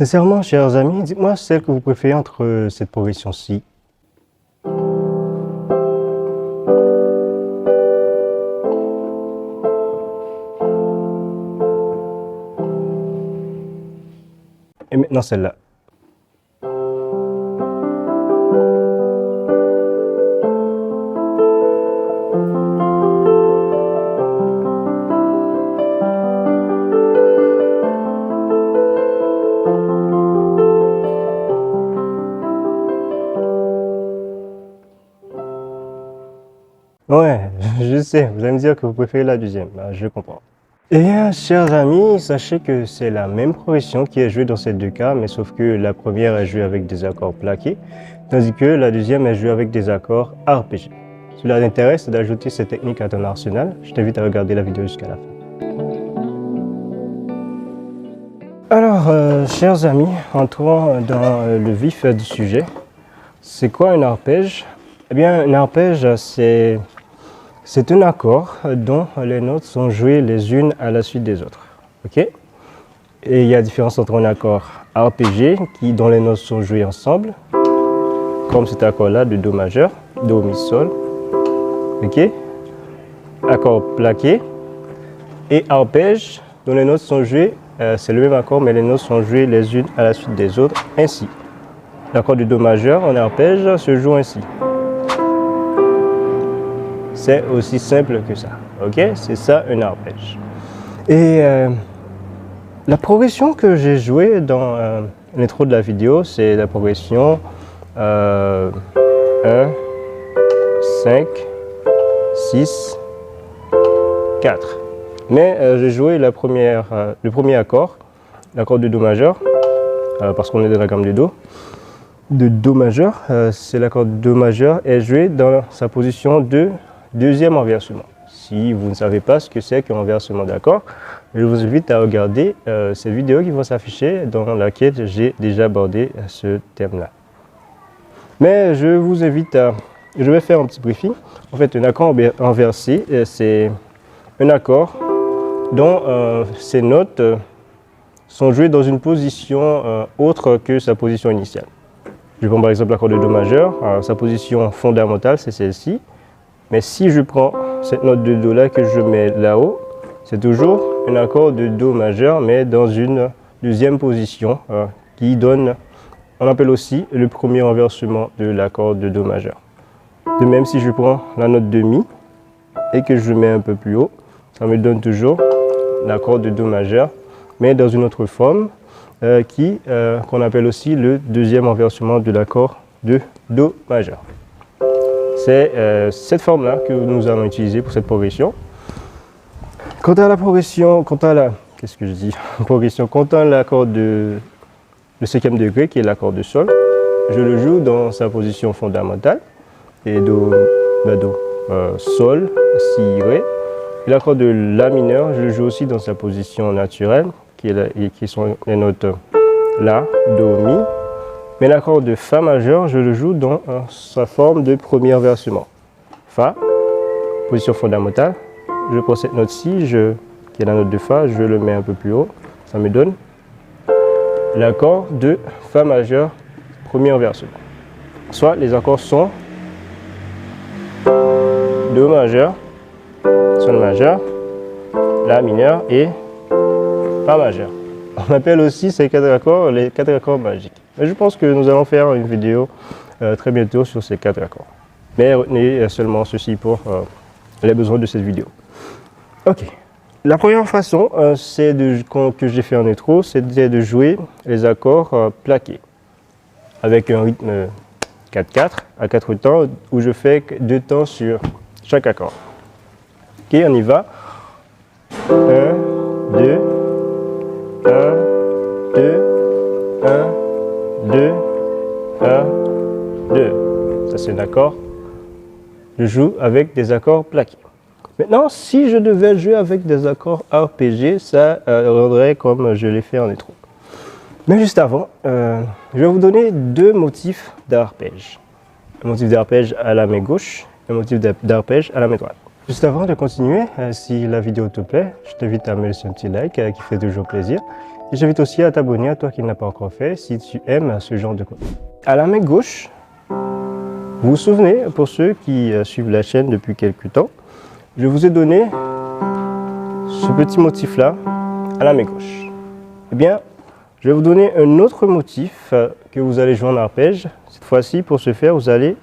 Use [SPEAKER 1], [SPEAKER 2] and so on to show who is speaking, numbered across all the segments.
[SPEAKER 1] Sincèrement, chers amis, dites-moi celle que vous préférez entre cette progression-ci. Et maintenant celle-là. Ouais, je sais, vous allez me dire que vous préférez la deuxième, je comprends. Eh bien, chers amis, sachez que c'est la même progression qui est jouée dans ces deux cas, mais sauf que la première est jouée avec des accords plaqués, tandis que la deuxième est jouée avec des accords arpégés. Si cela t'intéresse d'ajouter cette technique à ton arsenal, je t'invite à regarder la vidéo jusqu'à la fin. Alors, chers amis, entrons dans le vif du sujet. C'est quoi un arpège? Eh bien, un arpège, c'est un accord dont les notes sont jouées les unes à la suite des autres. Ok? Et il y a différence entre un accord arpégé dont les notes sont jouées ensemble, comme cet accord-là de Do majeur, Do, Mi, Sol. Ok? Accord plaqué. Et arpège dont les notes sont jouées, c'est le même accord, mais les notes sont jouées les unes à la suite des autres, ainsi. L'accord de Do majeur en arpège se joue ainsi. C'est aussi simple que ça, ok? C'est ça un arpège. Et la progression que j'ai jouée dans l'intro de la vidéo, c'est la progression 1, 5, 6, 4. Mais j'ai joué le premier accord, l'accord de Do majeur, parce qu'on est dans la gamme de Do. De Do majeur, c'est l'accord de Do majeur est joué dans sa position de deuxième renversement. Si vous ne savez pas ce que c'est qu'un renversement d'accord, je vous invite à regarder cette vidéo qui va s'afficher dans laquelle j'ai déjà abordé ce thème-là. Mais je vous invite je vais faire un petit briefing. En fait, un accord renversé, c'est un accord dont ses notes sont jouées dans une position autre que sa position initiale. Je prends par exemple l'accord de Do majeur, sa position fondamentale c'est celle-ci. Mais si je prends cette note de Do là que je mets là-haut, c'est toujours un accord de Do majeur, mais dans une deuxième position qui donne, on appelle aussi le premier renversement de l'accord de Do majeur. De même, si je prends la note de Mi et que je mets un peu plus haut, ça me donne toujours l'accord de Do majeur, mais dans une autre forme qu'on appelle aussi le deuxième renversement de l'accord de Do majeur. C'est cette forme-là que nous allons utiliser pour cette progression. Quant à la progression, quant à l'accord de cinquième degré, qui est l'accord de Sol, je le joue dans sa position fondamentale, et Do, Sol, Si, Ré. Et l'accord de La mineur, je le joue aussi dans sa position naturelle, qui sont les notes La, Do, Mi. Mais l'accord de Fa majeur, je le joue dans sa forme de premier renversement. Fa, position fondamentale. Je prends cette note-ci, qui est la note de Fa, je le mets un peu plus haut. Ça me donne l'accord de Fa majeur, premier renversement. Soit les accords sont Do majeur, Sol majeur, La mineur et Fa majeur. On appelle aussi ces quatre accords les quatre accords magiques. Mais je pense que nous allons faire une vidéo très bientôt sur ces quatre accords. Mais retenez seulement ceci pour les besoins de cette vidéo. Ok. La première façon que j'ai fait en intro, c'était de jouer les accords plaqués avec un rythme 4-4 à 4 temps où je fais 2 temps sur chaque accord. Ok, on y va. 1, 2, 1, 2, 1, 2, 1, 2. Ça c'est un accord. Je joue avec des accords plaqués. Maintenant, si je devais jouer avec des accords arpégés, ça rendrait comme je l'ai fait en intro. Mais juste avant, je vais vous donner 2 motifs d'arpège. Un motif d'arpège à la main gauche et un motif d'arpège à la main droite. Juste avant de continuer, si la vidéo te plaît, je t'invite à me laisser un petit like qui fait toujours plaisir. Et j'invite aussi à t'abonner, à toi qui ne l'as pas encore fait, si tu aimes ce genre de contenu. À la main gauche, vous vous souvenez, pour ceux qui suivent la chaîne depuis quelques temps, je vous ai donné ce petit motif-là à la main gauche. Eh bien, je vais vous donner un autre motif que vous allez jouer en arpège. Cette fois-ci, pour ce faire, vous allez,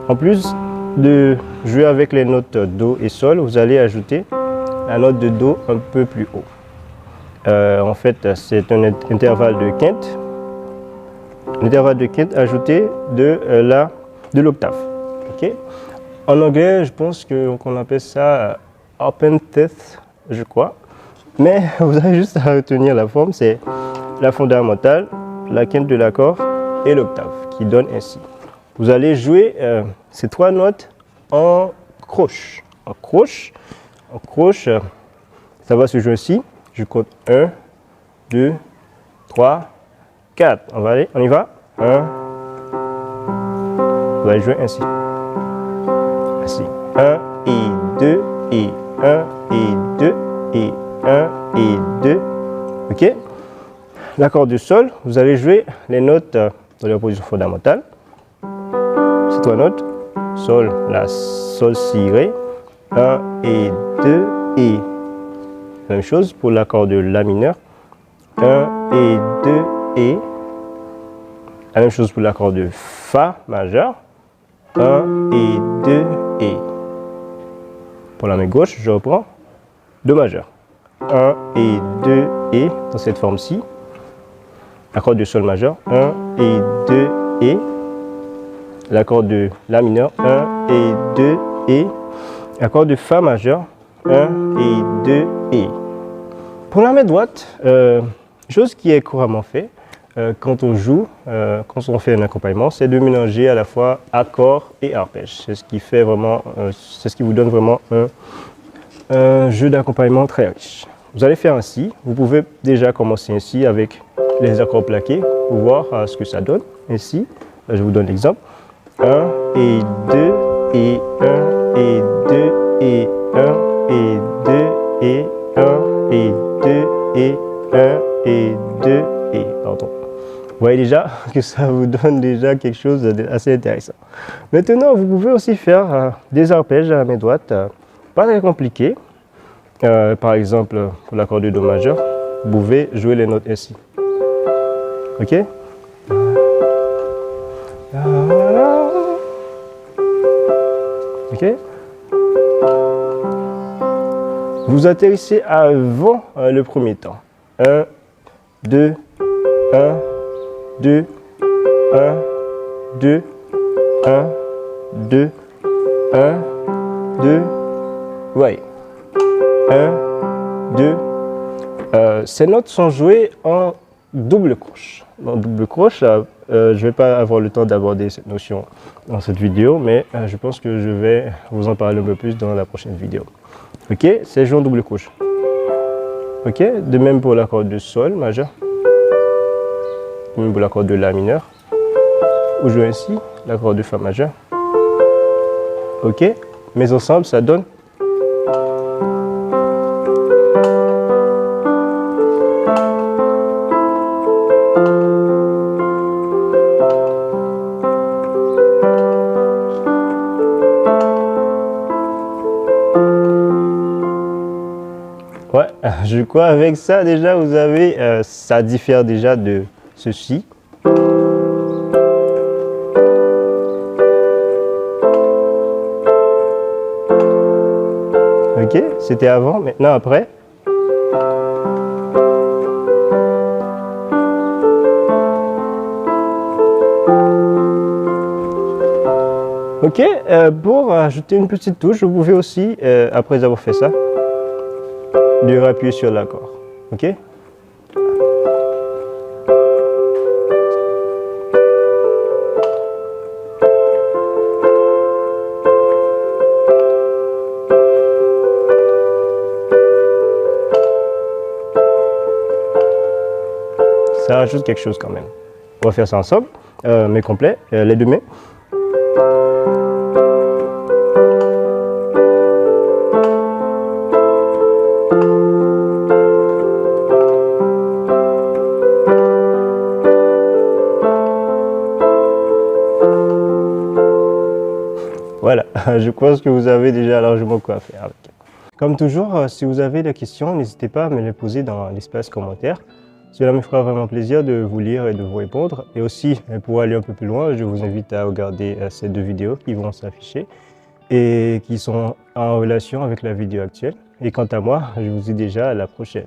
[SPEAKER 1] en plus de jouer avec les notes Do et Sol, vous allez ajouter la note de Do un peu plus haut. En fait, c'est un intervalle de quinte. L'intervalle de quinte ajouté de l'octave. Okay? En anglais, je pense qu'on appelle ça Openteth, je crois. Mais vous avez juste à retenir la forme, c'est la fondamentale, la quinte de l'accord et l'octave, qui donne ainsi. Vous allez jouer ces trois notes en croche. En croche, ça va se jouer ainsi. Je compte 1, 2, 3, 4. On y va. 1. Vous allez jouer ainsi. Ainsi. 1 et 2 et 1 et 2 et 1 et 2. Ok? L'accord du Sol, vous allez jouer les notes dans leur position fondamentale. Ces trois notes. Sol, La, Sol, Si, Ré. 1 et 2 et même chose pour l'accord de La mineur. 1 et 2 et. La même chose pour l'accord de Fa majeur. 1 et 2 et. Pour la main gauche, je reprends. Do majeur. 1 et 2 et dans cette forme-ci. L'accord de Sol majeur. 1 et 2 et. L'accord de La mineur. 1 et 2 et. L'accord de Fa majeur. 1 et 2 et. Pour la main droite, chose qui est couramment faite quand on joue, quand on fait un accompagnement, c'est de mélanger à la fois accord et arpège. C'est ce qui fait vraiment, c'est ce qui vous donne vraiment un jeu d'accompagnement très riche. Vous allez faire ainsi. Vous pouvez déjà commencer ainsi avec les accords plaqués pour voir ce que ça donne. Ainsi, je vous donne l'exemple. 1 et 2 et 1 et 2 et 1 et 2 et 1 et 2 et 1 et 2 et pardon. Vous voyez déjà que ça vous donne déjà quelque chose d'assez intéressant. Maintenant, vous pouvez aussi faire des arpèges à la main droite, pas très compliqués. Par exemple, pour l'accord de Do majeur, vous pouvez jouer les notes ainsi. Ok? Ok? Vous atterrissez avant le premier temps. 1, 2, 1, 2, 1, 2, 1, 2, 1, 2, ouais. 1, 2. Ces notes sont jouées en double croche. En double croche, je ne vais pas avoir le temps d'aborder cette notion dans cette vidéo, mais je pense que je vais vous en parler un peu plus dans la prochaine vidéo. Ok, c'est joué en double croche. Ok, de même pour l'accord de Sol majeur. De même pour l'accord de La mineur. Vous jouez ainsi, l'accord de Fa majeur. Ok, mais ensemble ça donne. Ouais, je crois avec ça déjà vous avez, ça diffère déjà de ceci. Ok, c'était avant, maintenant après. Ok, pour ajouter une petite touche, vous pouvez aussi, après avoir fait ça, de appuyer sur l'accord. Ok? Ça rajoute quelque chose quand même. On va faire ça ensemble, mais complet, les deux mains. je pense que vous avez déjà largement quoi faire avec. Comme toujours, si vous avez des questions, n'hésitez pas à me les poser dans l'espace commentaire. Cela me fera vraiment plaisir de vous lire et de vous répondre. Et aussi, pour aller un peu plus loin, je vous invite à regarder ces 2 vidéos qui vont s'afficher et qui sont en relation avec la vidéo actuelle. Et quant à moi, je vous dis déjà à la prochaine.